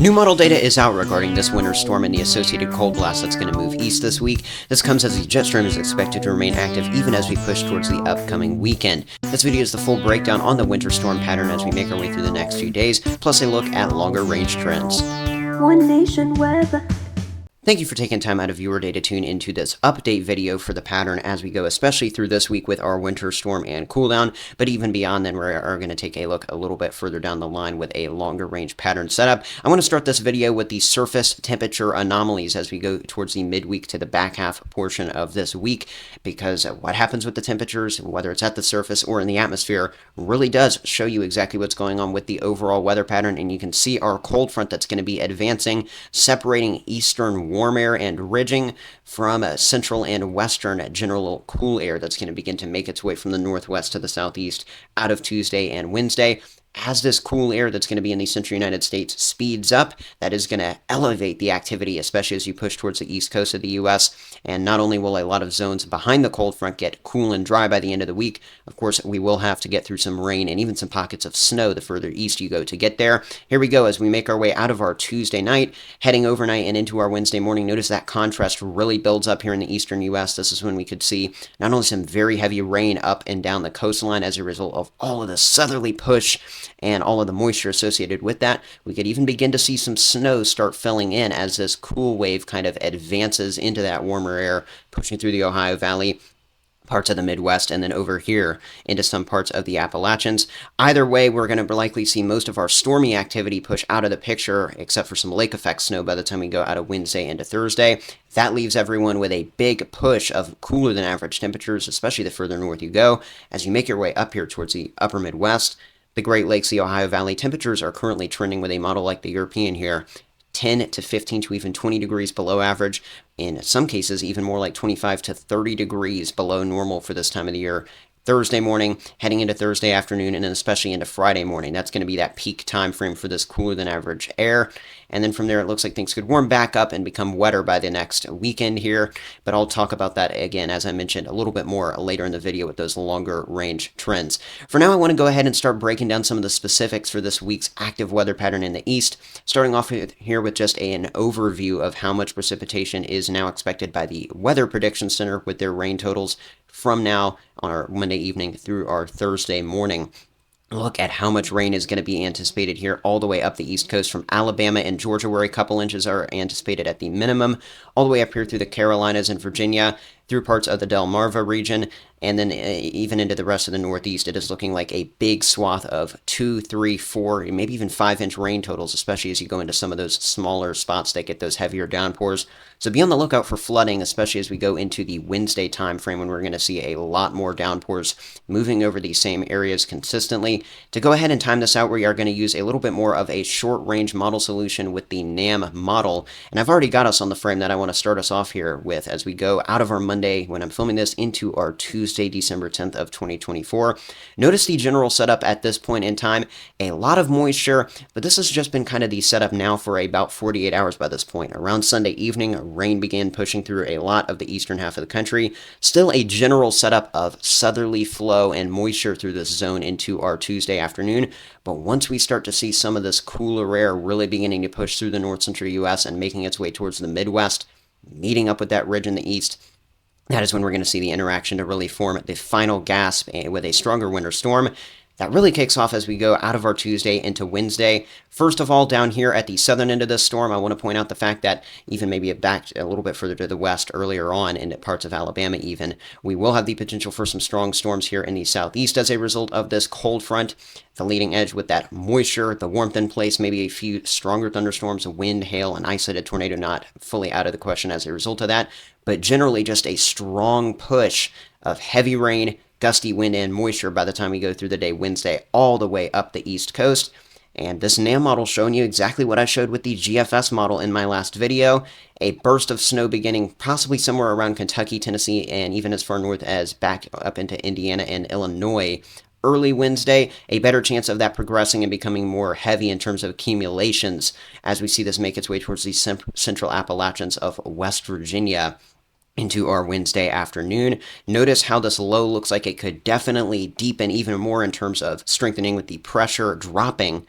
New model data is out regarding this winter storm and the associated cold blast that's going to move east this week. This comes as the jet stream is expected to remain active even as we push towards the upcoming weekend. This video is the full breakdown on the winter storm pattern as we make our way through the next few days, plus a look at longer range trends. One Nation Weather. Thank you for taking time out of your day to tune into this update video for the pattern as we go, especially through this week with our winter storm and cool down. But even beyond then, we are going to take a look a little bit further down the line with a longer range pattern setup. I want to start this video with the surface temperature anomalies as we go towards the midweek to the back half portion of this week, because what happens with the temperatures, whether it's at the surface or in the atmosphere, really does show you exactly what's going on with the overall weather pattern. And you can see our cold front that's going to be advancing, separating eastern warm air and ridging from central and western general cool air that's going to begin to make its way from the northwest to the southeast out of Tuesday and Wednesday. As this cool air that's going to be in the central United States speeds up, that is going to elevate the activity, especially as you push towards the east coast of the U.S. And not only will a lot of zones behind the cold front get cool and dry by the end of the week, of course, we will have to get through some rain and even some pockets of snow the further east you go to get there. Here we go as we make our way out of our Tuesday night, heading overnight and into our Wednesday morning. Notice that contrast really builds up here in the eastern U.S. This is when we could see not only some very heavy rain up and down the coastline as a result of all of the southerly push and all of the moisture associated with that. We could even begin to see some snow start filling in as this cool wave kind of advances into that warmer air, pushing through the Ohio Valley, parts of the Midwest, and then over here into some parts of the Appalachians. Either way, we're going to likely see most of our stormy activity push out of the picture, except for some lake effect snow by the time we go out of Wednesday into Thursday. That leaves everyone with a big push of cooler than average temperatures, especially the further north you go. As you make your way up here towards the upper Midwest, the Great Lakes, the Ohio Valley, temperatures are currently trending with a model like the European here, 10 to 15 to even 20 degrees below average. In some cases, even more like 25 to 30 degrees below normal for this time of the year. Thursday morning, heading into Thursday afternoon, and then especially into Friday morning. That's going to be that peak time frame for this cooler than average air. And then from there, it looks like things could warm back up and become wetter by the next weekend here. But I'll talk about that again, as I mentioned, a little bit more later in the video with those longer range trends. For now, I want to go ahead and start breaking down some of the specifics for this week's active weather pattern in the east. Starting off here with just an overview of how much precipitation is now expected by the Weather Prediction Center with their rain totals from now on our Monday evening through our Thursday morning. Look at how much rain is going to be anticipated here all the way up the east coast from Alabama and Georgia, where a couple inches are anticipated at the minimum, all the way up here through the Carolinas and Virginia, through parts of the Delmarva region, and then even into the rest of the Northeast. It is looking like a big swath of 2, 3, 4, maybe even 5-inch rain totals, especially as you go into some of those smaller spots that get those heavier downpours. So be on the lookout for flooding, especially as we go into the Wednesday time frame when we're going to see a lot more downpours moving over these same areas consistently. To go ahead and time this out, we are going to use a little bit more of a short-range model solution with the NAM model. And I've already got us on the frame that I want to start us off here with as we go out of our Monday, when I'm filming this, into our Tuesday, December 10th of 2024. Notice the general setup at this point in time. A lot of moisture, but this has just been kind of the setup now for about 48 hours by this point. Around Sunday evening, rain began pushing through a lot of the eastern half of the country. Still a general setup of southerly flow and moisture through this zone into our Tuesday afternoon. But once we start to see some of this cooler air really beginning to push through the north central U.S. and making its way towards the Midwest, meeting up with that ridge in the east, that is when we're going to see the interaction to really form the final gasp with a stronger winter storm. That really kicks off as we go out of our Tuesday into Wednesday. First of all, down here at the southern end of this storm, I want to point out the fact that even maybe back a little bit further to the west earlier on in parts of Alabama even, we will have the potential for some strong storms here in the southeast as a result of this cold front. The leading edge with that moisture, the warmth in place, maybe a few stronger thunderstorms, wind, hail, an isolated tornado not fully out of the question as a result of that, but generally just a strong push of heavy rain, gusty wind, and moisture by the time we go through the day Wednesday all the way up the east coast. And this NAM model showing you exactly what I showed with the GFS model in my last video. A burst of snow beginning possibly somewhere around Kentucky, Tennessee, and even as far north as back up into Indiana and Illinois early Wednesday. A better chance of that progressing and becoming more heavy in terms of accumulations as we see this make its way towards the central Appalachians of West Virginia into our Wednesday afternoon. Notice how this low looks like it could definitely deepen even more in terms of strengthening with the pressure dropping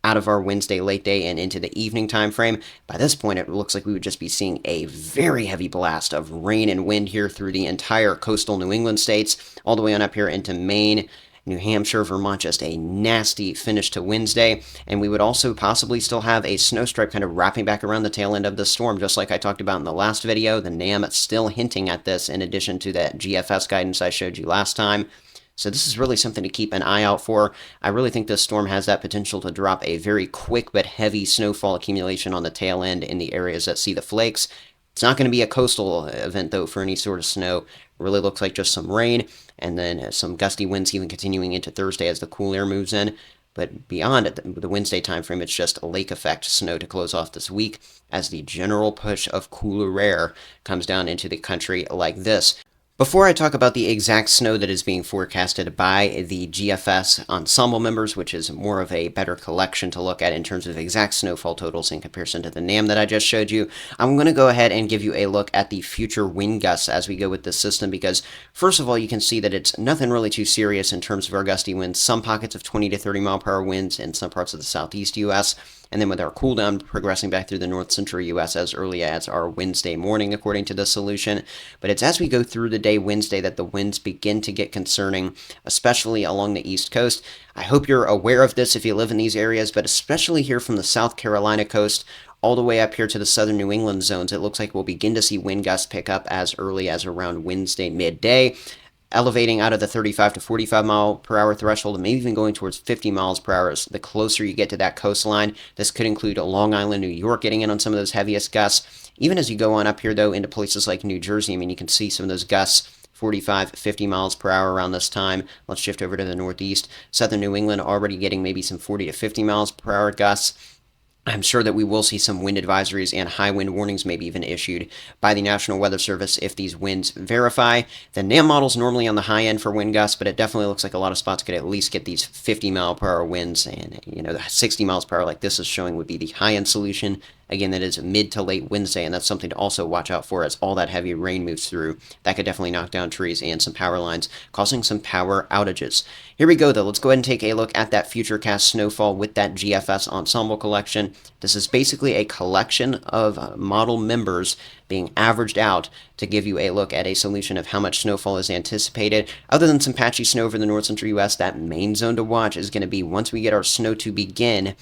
out of our Wednesday late day and into the evening time frame. By this point, it looks like we would just be seeing a very heavy blast of rain and wind here through the entire coastal New England states, all the way on up here into Maine, New Hampshire, Vermont. Just a nasty finish to Wednesday. And we would also possibly still have a snow stripe kind of wrapping back around the tail end of the storm, just like I talked about in the last video. The NAM still hinting at this in addition to that GFS guidance I showed you last time. So this is really something to keep an eye out for. I really think this storm has that potential to drop a very quick but heavy snowfall accumulation on the tail end in the areas that see the flakes. It's not going to be a coastal event, though, for any sort of snow. It really looks like just some rain, and then some gusty winds even continuing into Thursday as the cool air moves in. But beyond the Wednesday timeframe, it's just a lake effect snow to close off this week as the general push of cooler air comes down into the country like this. Before I talk about the exact snow that is being forecasted by the GFS ensemble members, which is more of a better collection to look at in terms of exact snowfall totals in comparison to the NAM that I just showed you, I'm going to go ahead and give you a look at the future wind gusts as we go with this system, because first of all, you can see that it's nothing really too serious in terms of our gusty winds. Some pockets of 20 to 30 mile per hour winds in some parts of the southeast U.S., and then with our cool down progressing back through the north central U.S. as early as our Wednesday morning, according to this solution. But it's as we go through the day Wednesday that the winds begin to get concerning, especially along the East Coast. I hope you're aware of this if you live in these areas, but especially here from the South Carolina coast all the way up here to the southern New England zones, it looks like we'll begin to see wind gusts pick up as early as around Wednesday midday, elevating out of the 35 to 45 mile per hour threshold, and maybe even going towards 50 miles per hour the closer you get to that coastline. This could include Long Island, New York getting in on some of those heaviest gusts. Even as you go on up here, though, into places like New Jersey, I mean, you can see some of those gusts 45, 50 miles per hour around this time. Let's shift over to the northeast. Southern New England already getting maybe some 40 to 50 miles per hour gusts. I'm sure that we will see some wind advisories and high wind warnings maybe even issued by the National Weather Service if these winds verify. The NAM model's normally on the high end for wind gusts, but it definitely looks like a lot of spots could at least get these 50 mile per hour winds, and the 60 miles per hour like this is showing would be the high end solution. Again, that is mid to late Wednesday, and that's something to also watch out for as all that heavy rain moves through. That could definitely knock down trees and some power lines, causing some power outages. Here we go, though. Let's go ahead and take a look at that futurecast snowfall with that GFS ensemble collection. This is basically a collection of model members being averaged out to give you a look at a solution of how much snowfall is anticipated. Other than some patchy snow over the north central U.S., that main zone to watch is going to be once we get our snow to begin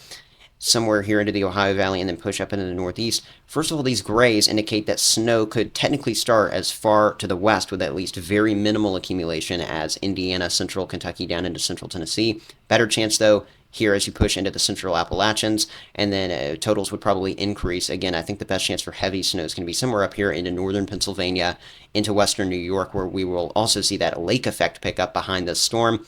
somewhere here into the Ohio Valley and then push up into the northeast. First of all, these grays indicate that snow could technically start as far to the west with at least very minimal accumulation as Indiana, central Kentucky, down into central Tennessee. Better chance, though, here as you push into the central Appalachians, and then totals would probably increase. Again, I think the best chance for heavy snow is going to be somewhere up here into northern Pennsylvania, into western New York, where we will also see that lake effect pick up behind this storm.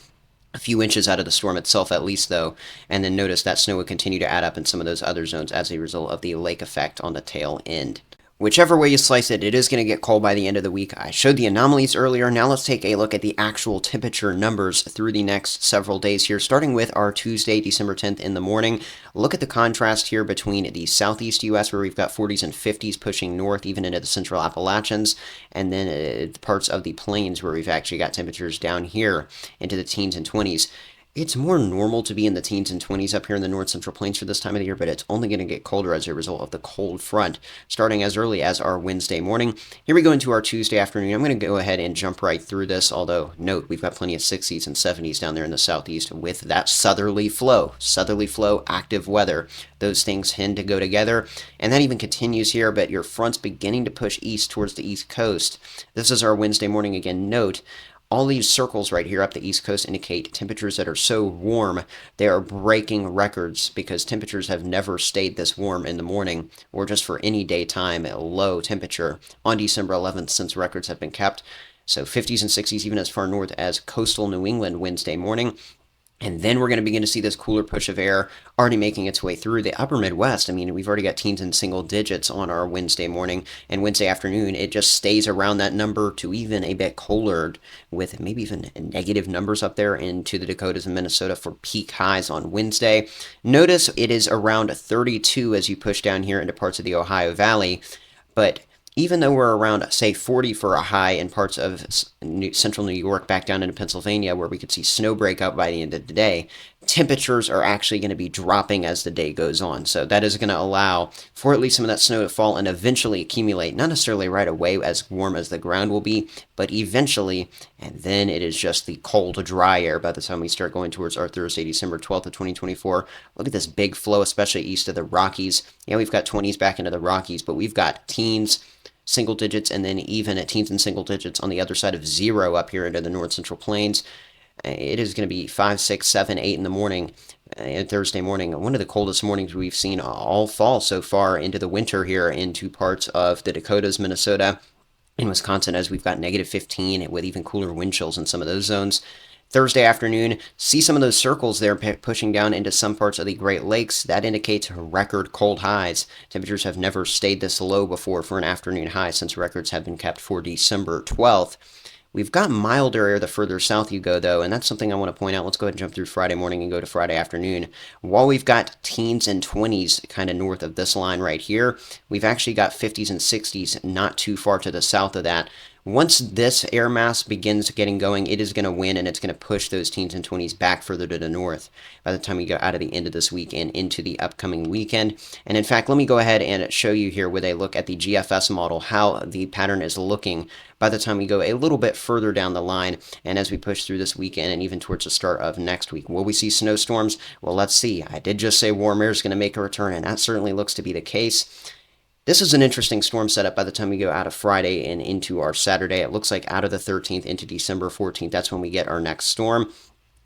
A few inches out of the storm itself at least, though, and then notice that snow would continue to add up in some of those other zones as a result of the lake effect on the tail end. Whichever way you slice it, it is going to get cold by the end of the week. I showed the anomalies earlier. Now let's take a look at the actual temperature numbers through the next several days here, starting with our Tuesday, December 10th in the morning. Look at the contrast here between the southeast U.S., where we've got 40s and 50s pushing north, even into the central Appalachians, and then parts of the plains where we've actually got temperatures down here into the teens and 20s. It's more normal to be in the teens and 20s up here in the north central plains for this time of the year, but it's only going to get colder as a result of the cold front, starting as early as our Wednesday morning. Here we go into our Tuesday afternoon. I'm going to go ahead and jump right through this, although note we've got plenty of 60s and 70s down there in the southeast with that southerly flow, active weather. Those things tend to go together, and that even continues here, but your front's beginning to push east towards the east coast. This is our Wednesday morning. Again, note all these circles right here up the East Coast indicate temperatures that are so warm they are breaking records, because temperatures have never stayed this warm in the morning or just for any daytime at low temperature on December 11th since records have been kept. So 50s and 60s even as far north as coastal New England Wednesday morning. And then we're going to begin to see this cooler push of air already making its way through the upper Midwest. I mean, we've already got teens in single digits on our Wednesday morning, and Wednesday afternoon, it just stays around that number to even a bit colder, with maybe even negative numbers up there into the Dakotas and Minnesota for peak highs on Wednesday. Notice it is around 32 as you push down here into parts of the Ohio Valley, but even though we're around, say, 40 for a high in parts of central New York back down into Pennsylvania, where we could see snow break up by the end of the day, temperatures are actually going to be dropping as the day goes on. So that is going to allow for at least some of that snow to fall and eventually accumulate, not necessarily right away as warm as the ground will be, but eventually, and then it is just the cold, dry air by the time we start going towards our Thursday, December 12th of 2024. Look at this big flow, especially east of the Rockies. Yeah, we've got 20s back into the Rockies, but we've got teens, single digits, and then even at teens and single digits on the other side of zero up here into the north central plains. It is going to be 5, 6, 7, 8 in the morning, Thursday morning. One of the coldest mornings we've seen all fall so far into the winter here into parts of the Dakotas, Minnesota, and Wisconsin, as we've got negative 15 with even cooler wind chills in some of those zones. Thursday afternoon, see some of those circles there pushing down into some parts of the Great Lakes. That indicates record cold highs. Temperatures have never stayed this low before for an afternoon high since records have been kept for December 12th. We've got milder air the further south you go, though, and that's something I want to point out. Let's go ahead and jump through Friday morning and go to Friday afternoon. While we've got teens and 20s kind of north of this line right here, we've actually got 50s and 60s not too far to the south of that. Once this air mass begins getting going, it is going to win, and it's going to push those teens and 20s back further to the north by the time we go out of the end of this week and into the upcoming weekend. And in fact, let me go ahead and show you here with a look at the GFS model how the pattern is looking by the time we go a little bit further down the line and as we push through this weekend and even towards the start of next week. Will we see snowstorms? Well, let's see. I did just say warm air is going to make a return, and that certainly looks to be the case. This is an interesting storm setup by the time we go out of Friday and into our Saturday. It looks like out of the 13th into December 14th, that's when we get our next storm.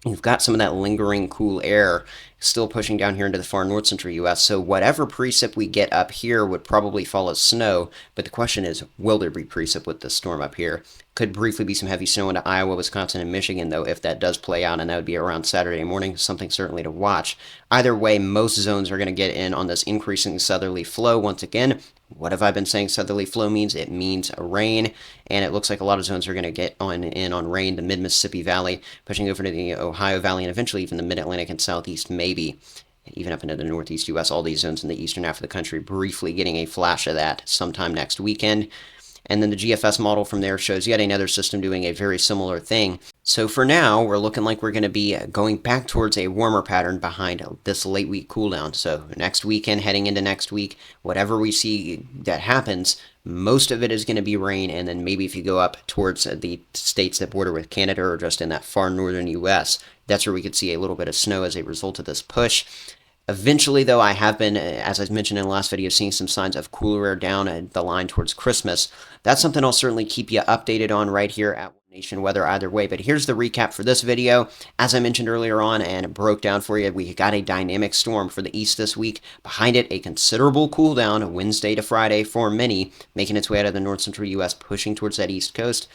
You've got some of that lingering cool air still pushing down here into the far north central U.S. So whatever precip we get up here would probably fall as snow. But the question is, will there be precip with this storm up here? Could briefly be some heavy snow into Iowa, Wisconsin, and Michigan, though, if that does play out, and that would be around Saturday morning. Something certainly to watch. Either way, most zones are going to get in on this increasing southerly flow once again. What have I been saying southerly flow means? It means rain, and it looks like a lot of zones are going to get in on rain. The mid-Mississippi Valley, pushing over to the Ohio Valley, and eventually even the mid-Atlantic and southeast, maybe even up into the northeast U.S., all these zones in the eastern half of the country, briefly getting a flash of that sometime next weekend. And then the GFS model from there shows yet another system doing a very similar thing. So for now, we're looking like we're going to be going back towards a warmer pattern behind this late week cool down. So next weekend, heading into next week, whatever we see that happens, most of it is going to be rain. And then maybe if you go up towards the states that border with Canada or just in that far northern U.S., that's where we could see a little bit of snow as a result of this push. Eventually, though, I have been, as I mentioned in the last video, seeing some signs of cooler air down the line towards Christmas. That's something I'll certainly keep you updated on right here at One Nation Weather either way. But here's the recap for this video. As I mentioned earlier on and broke down for you, we got a dynamic storm for the east this week. Behind it, a considerable cool down Wednesday to Friday for many, making its way out of the north central U.S., pushing towards that east coast.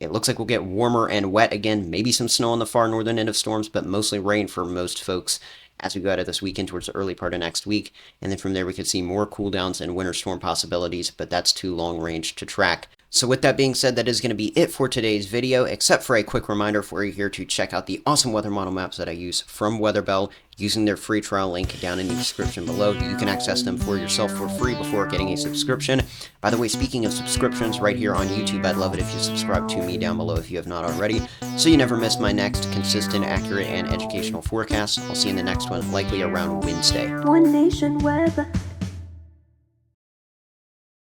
It looks like we'll get warmer and wet again, maybe some snow on the far northern end of storms, but mostly rain for most folks as we go out of this weekend towards the early part of next week. And then from there, we could see more cool downs and winter storm possibilities, but that's too long range to track. So with that being said, that is going to be it for today's video, except for a quick reminder for you here to check out the awesome weather model maps that I use from WeatherBell using their free trial link down in the description below. You can access them for yourself for free before getting a subscription. By the way, speaking of subscriptions, right here on YouTube, I'd love it if you subscribe to me down below if you have not already, so you never miss my next consistent, accurate, and educational forecast. I'll see you in the next one, likely around Wednesday. One Nation Weather.